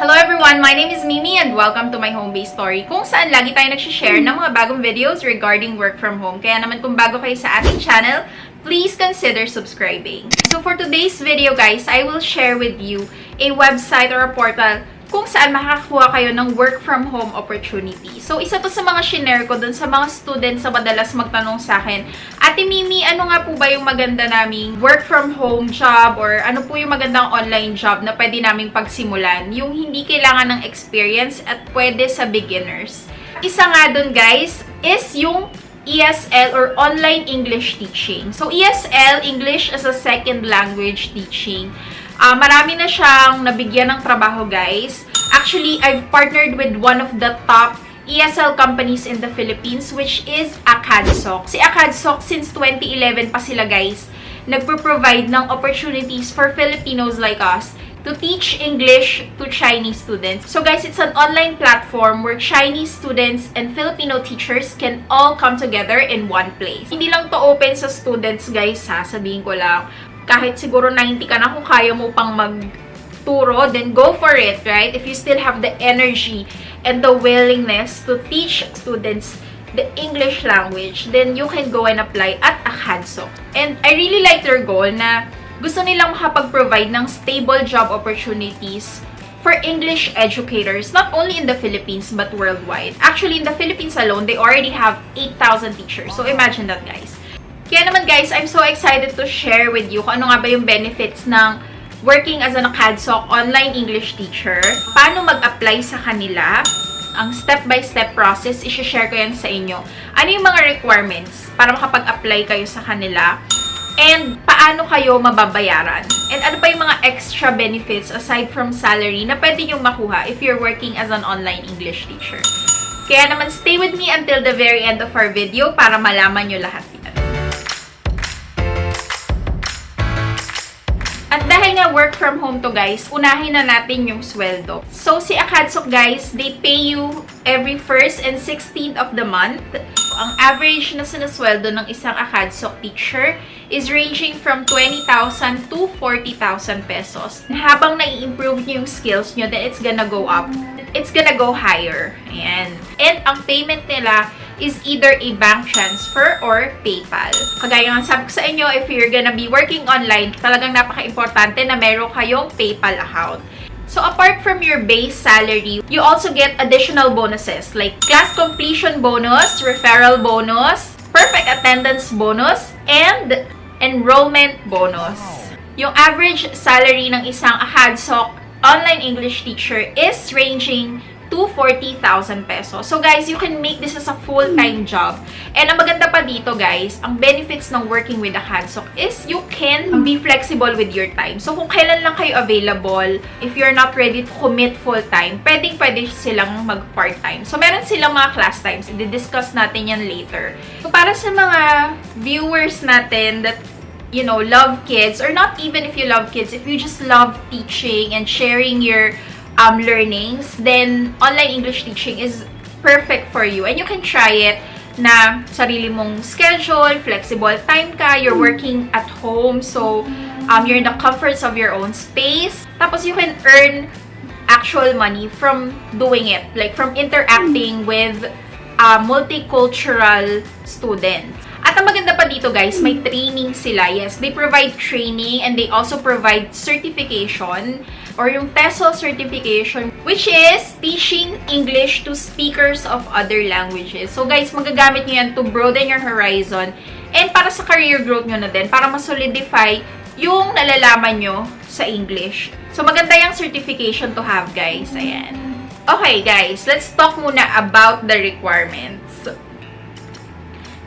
Hello everyone! My name is Mimi and welcome to my home-based story kung saan lagi tayo nagsishare ng mga bagong videos regarding work from home. Kaya naman kung bago kayo sa ating channel, please consider subscribing. So for today's video guys, I will share with you a website or a portal kung saan makakakuha kayo ng work from home opportunity. So, isa to sa mga shinare ko dun sa mga students na madalas magtanong sa akin, Ate Mimi, ano nga po ba yung maganda naming work from home job or ano po yung magandang online job na pwede naming pagsimulan? Yung hindi kailangan ng experience at pwede sa beginners. Isa nga dun guys is yung ESL or Online English Teaching. So, ESL, English as a Second Language Teaching. Marami na siyang nabigyan ng trabaho, guys. Actually, I've partnered with one of the top ESL companies in the Philippines, which is Acadsoc. Si Acadsoc, since 2011 pa sila, guys, nagpo-provide ng opportunities for Filipinos like us to teach English to Chinese students. So guys, it's an online platform where Chinese students and Filipino teachers can all come together in one place. Hindi lang to open sa students, guys, ha? Sabihin ko lang, kahit siguro 90 ka na, kung kaya mo pang magturo, then go for it, right? If you still have the energy and the willingness to teach students the English language, then you can go and apply at Acadsoc. And I really like their goal na gusto nilang makapag-provide ng stable job opportunities for English educators, not only in the Philippines, but worldwide. Actually, in the Philippines alone, they already have 8,000 teachers. So imagine that, guys. Kaya naman guys, I'm so excited to share with you kung ano nga ba yung benefits ng working as an Acadsoc online English teacher. Paano mag-apply sa kanila. Ang step-by-step process, i-share ko yan sa inyo. Ano yung mga requirements para makapag-apply kayo sa kanila. And paano kayo mababayaran. And ano pa yung mga extra benefits aside from salary na pwede nyo makuha if you're working as an online English teacher. Kaya naman, stay with me until the very end of our video para malaman nyo lahat yan. At dahil nga work from home to guys, unahin na natin yung sweldo. So si Acadsoc guys, they pay you every 1st and 16th of the month. Ang average na sinasweldo ng isang Acadsoc teacher is ranging from 20,000 to 40,000 pesos. Habang nai-improve nyo yung skills nyo, then it's gonna go up. It's gonna go higher. Ayan. And ang payment nila is either a bank transfer or PayPal. Kagaya nga sabi ko sa inyo, if you're gonna be working online, talagang napaka-importante na meron kayong PayPal account. So, apart from your base salary, you also get additional bonuses like class completion bonus, referral bonus, perfect attendance bonus, and enrollment bonus. Yung average salary ng isang Acadsoc online English teacher is ranging to 40,000 pesos. So guys, you can make this as a full-time job. And ang maganda pa dito guys, ang benefits ng working with Acadsoc is you can be flexible with your time. So kung kailan lang kayo available, if you're not ready to commit full-time, pwede silang mag-part-time. So meron silang mga class times. I-discuss natin yan later. So para sa mga viewers natin that love kids, or not even if you love kids, if you just love teaching and sharing your learnings, then online English teaching is perfect for you. And you can try it na sarili mong schedule, flexible time ka, you're working at home, so you're in the comforts of your own space. Tapos you can earn actual money from doing it, like from interacting with multicultural students. At ang maganda pa dito guys, may training sila. Yes, they provide training and they also provide certification or yung TESOL certification, which is teaching English to speakers of other languages. So guys, magagamit nyo yan to broaden your horizon and para sa career growth nyo na din, para ma-solidify yung nalalaman nyo sa English. So maganda yung certification to have guys. Ayan. Okay guys, let's talk muna about the requirements.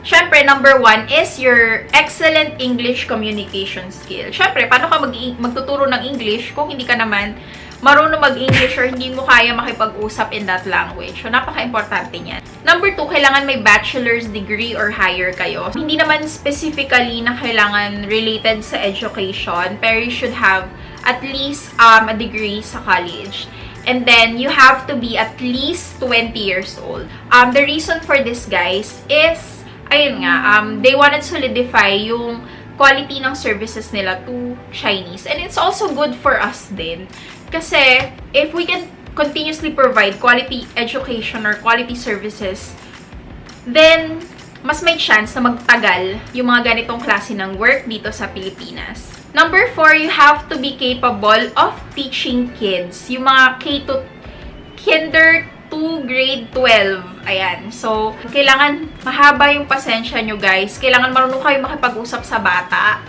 Siyempre, number 1 is your excellent English communication skill. Siyempre, paano ka magtuturo ng English kung hindi ka naman marunong mag-English or hindi mo kaya makipag-usap in that language? So, napaka-importante niyan. Number 2, kailangan may bachelor's degree or higher kayo. Hindi naman specifically na kailangan related sa education, pero you should have at least a degree sa college. And then, you have to be at least 20 years old. The reason for this, guys, is ayun nga, they wanted to solidify yung quality ng services nila to Chinese. And it's also good for us din. Kasi, if we can continuously provide quality education or quality services, then mas may chance na magtagal yung mga ganitong klase ng work dito sa Pilipinas. Number 4, you have to be capable of teaching kids. Yung mga K to kinder to grade 12. Ayan. So, kailangan mahaba yung pasensya nyo, guys. Kailangan marunong kayo makipag-usap sa bata.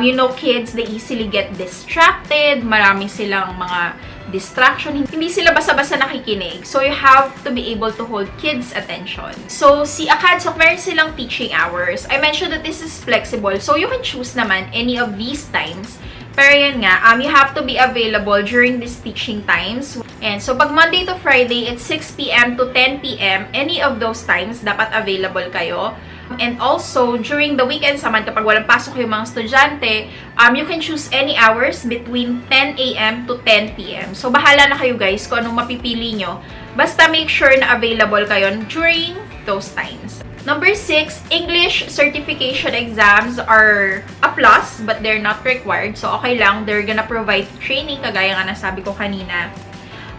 You know, kids, they easily get distracted. Marami silang mga distraction. Hindi sila basta-basta nakikinig. So, you have to be able to hold kids' attention. So, si Acadsoc, meron silang teaching hours. I mentioned that this is flexible. So, you can choose naman any of these times. Pero yun nga, you have to be available during these teaching times. And so, pag Monday to Friday, it's 6 p.m. to 10 p.m., any of those times, dapat available kayo. And also, during the weekends naman, kapag walang pasok yung mga estudyante, you can choose any hours between 10 a.m. to 10 p.m. So, bahala na kayo guys kung anong mapipili nyo. Basta make sure na available kayo during those times. Number 6, English certification exams are a plus, but they're not required. So, okay lang. They're gonna provide training, kagaya nga nasabi ko kanina.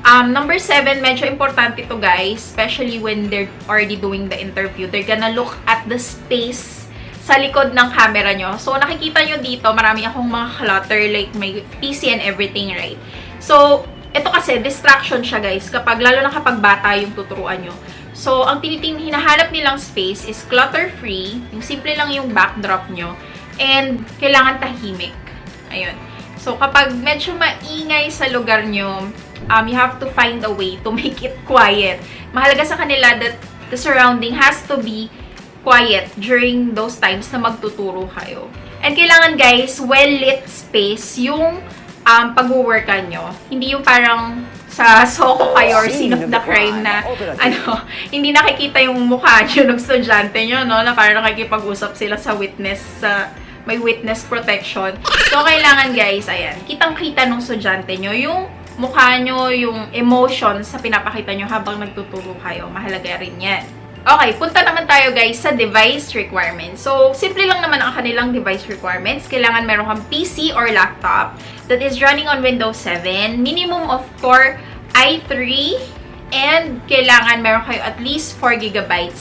Number 7, medyo importante to guys, especially when they're already doing the interview. They're gonna look at the space sa likod ng camera nyo. So, nakikita nyo dito, marami akong mga clutter, like my PC and everything, right? So, ito kasi, distraction siya guys, lalo na kapag bata yung tuturuan nyo. So, ang hinahanap nilang space is clutter-free, yung simple lang yung backdrop nyo, and kailangan tahimik. Ayun. So, kapag medyo maingay sa lugar nyo, you have to find a way to make it quiet. Mahalaga sa kanila that the surrounding has to be quiet during those times na magtuturo kayo. And kailangan guys, well-lit space yung pag-workan nyo. Hindi yung parang sa soko kayo or scene of the crime na hindi nakikita yung mukha nyo ng estudyante nyo, no? Na parang nakikipag-usap sila sa witness, may witness protection. So, kailangan guys, ayan, kitang-kita ng estudyante nyo yung mukha nyo, yung emotions sa pinapakita nyo habang nagtuturo kayo. Mahalaga rin yan. Okay, punta naman tayo guys sa device requirements. So, simple lang naman ang kanilang device requirements. Kailangan meron kang PC or laptop that is running on Windows 7. Minimum of Core i3. And kailangan meron kayo at least 4 GB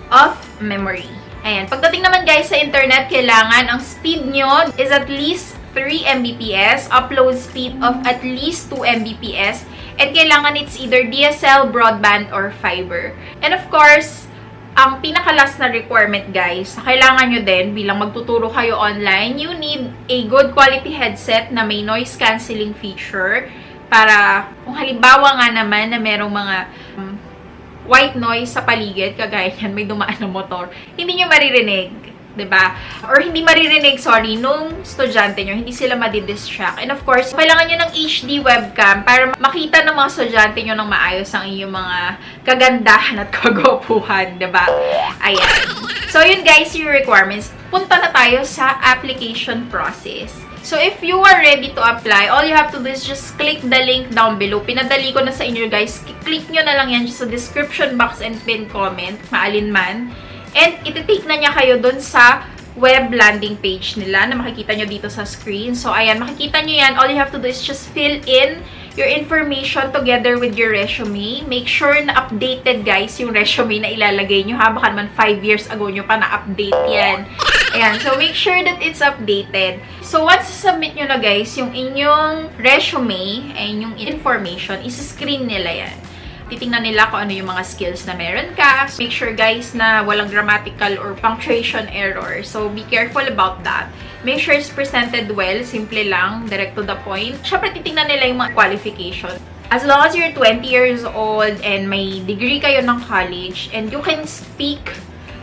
of memory. Ayan. Pagdating naman guys sa internet, kailangan ang speed nyo is at least 3 Mbps, upload speed of at least 2 Mbps, and kailangan it's either DSL, broadband, or fiber. And of course, ang pinaka-last na requirement guys, kailangan nyo din bilang magtuturo kayo online, you need a good quality headset na may noise cancelling feature para kung halimbawa nga naman na merong mga white noise sa paligid, kagaya yan, may dumaan na motor, hindi nyo maririnig. Diba? Or hindi maririnig, nung estudyante nyo, hindi sila madidistract. And of course, kailangan nyo ng HD webcam para makita ng mga estudyante nyo ng maayos ang inyong mga kagandahan at kagwapuhan, diba? Ayan. So, yun guys, yung requirements. Punta na tayo sa application process. So, if you are ready to apply, all you have to do is just click the link down below. Pinadali ko na sa inyo guys. Click nyo na lang yan sa description box and pin comment, maalinman. And iti-take na niya kayo dun sa web landing page nila na makikita nyo dito sa screen. So, ayan, makikita nyo yan. All you have to do is just fill in your information together with your resume. Make sure na updated, guys, yung resume na ilalagay nyo. Baka naman 5 years ago nyo pa na-update yan. Ayan, so make sure that it's updated. So, once submit nyo na, guys, yung inyong resume and yung information, isa-screen nila yan. Titingnan nila kung ano yung mga skills na meron ka. So, make sure guys na walang grammatical or punctuation error. So, be careful about that. Make sure it's presented well. Simple lang. Direct to the point. Siyempre, titingnan nila yung mga qualification. As long as you're 20 years old and may degree kayo ng college and you can speak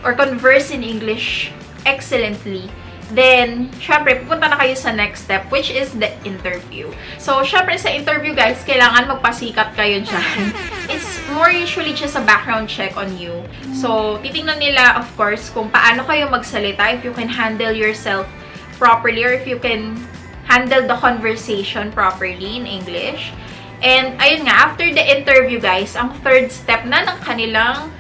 or converse in English excellently, then, syempre, pupunta na kayo sa next step, which is the interview. So, syempre, sa interview, guys, kailangan magpasikat kayo dyan. It's more usually just a background check on you. So, titingnan nila, of course, kung paano kayo magsalita, if you can handle yourself properly, or if you can handle the conversation properly in English. And, ayun nga, after the interview, guys, ang third step na ng kanilang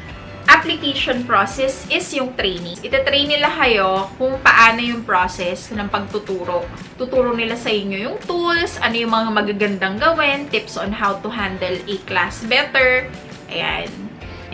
application process is yung training. Ite-train nila kayo kung paano yung process ng pagtuturo. Tuturo nila sa inyo yung tools, ano yung mga magagandang gawin, tips on how to handle a class better. Ayan.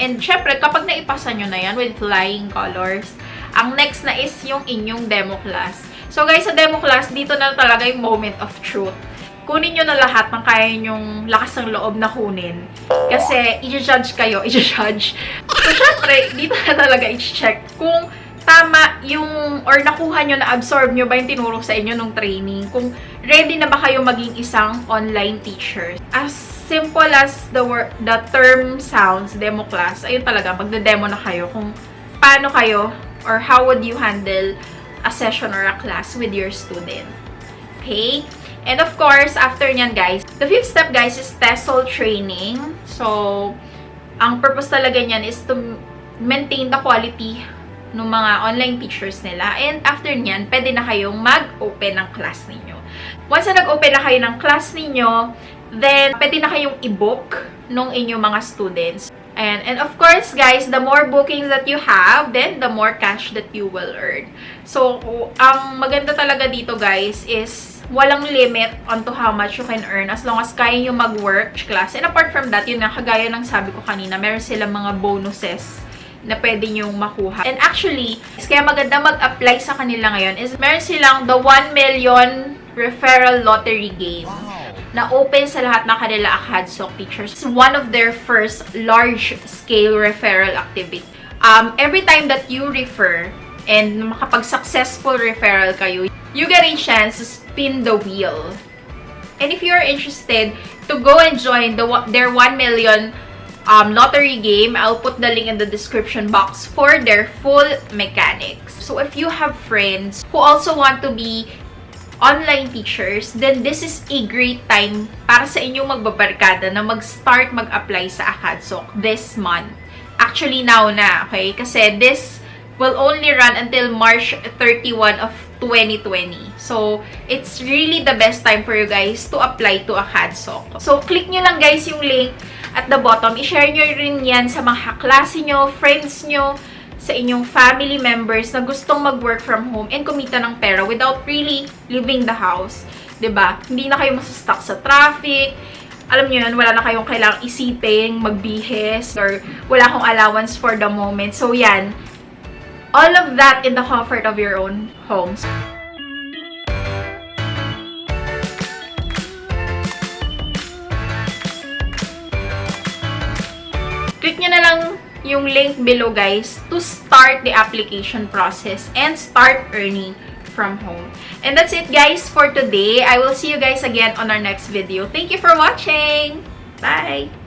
And syempre, kapag naipasa nyo na yan with flying colors, ang next na is yung inyong demo class. So guys, sa demo class, dito na talaga yung moment of truth. Kunin nyo na lahat ng kaya nyong lakas ng loob na kunin. Kasi, i-judge kayo, i-judge. So, syempre, dito na talaga i-check kung tama yung, or nakuha nyo, na-absorb nyo ba yung tinuro sa inyo nung training. Kung ready na ba kayo maging isang online teacher. As simple as the term sounds, demo class, ayun talaga, magde-demo na kayo kung paano kayo, or how would you handle a session or a class with your student. Okay? And of course, after nyan guys, the fifth step guys is TESOL training. So, ang purpose talaga nyan is to maintain the quality ng mga online teachers nila. And after nyan, pwede na kayong mag-open ng class ninyo. Once na nag-open na kayo ng class ninyo, then pwede na kayong i-book ng inyong mga students. And of course, guys, the more bookings that you have, then the more cash that you will earn. So, ang maganda talaga dito, guys, is walang limit on to how much you can earn as long as kaya nyo mag-work class. And apart from that, yun na, kagaya ng sabi ko kanina, meron silang mga bonuses na pwede nyong makuha. And actually, kaya maganda mag-apply sa kanila ngayon is meron silang the 1 million referral lottery game na open sa lahat ng kanila Acadsoc teachers. It's one of their first large-scale referral activity. Every time that you refer and makapag-successful referral kayo, you get a chance to spin the wheel. And if you're interested to go and join their 1 million lottery game, I'll put the link in the description box for their full mechanics. So if you have friends who also want to be online teachers, then this is a great time para sa inyong magbabarkada na mag-start mag-apply sa Acadsoc this month. Actually, now na, okay? Kasi this will only run until March 31 of 2020. So, it's really the best time for you guys to apply to Acadsoc. So, click nyo lang guys yung link at the bottom. I-share nyo rin yan sa mga kaklase nyo, friends nyo, sa inyong family members na gustong mag-work from home and kumita ng pera without really leaving the house. 'Di ba? Hindi na kayo masustuck sa traffic. Alam niyo yun, wala na kayong kailangang isipin, magbihis, or wala akong allowance for the moment. So, yan. All of that in the comfort of your own homes. Click nyo na lang yung link below guys to start the application process and start earning from home. And that's it guys for today. I will see you guys again on our next video. Thank you for watching. Bye!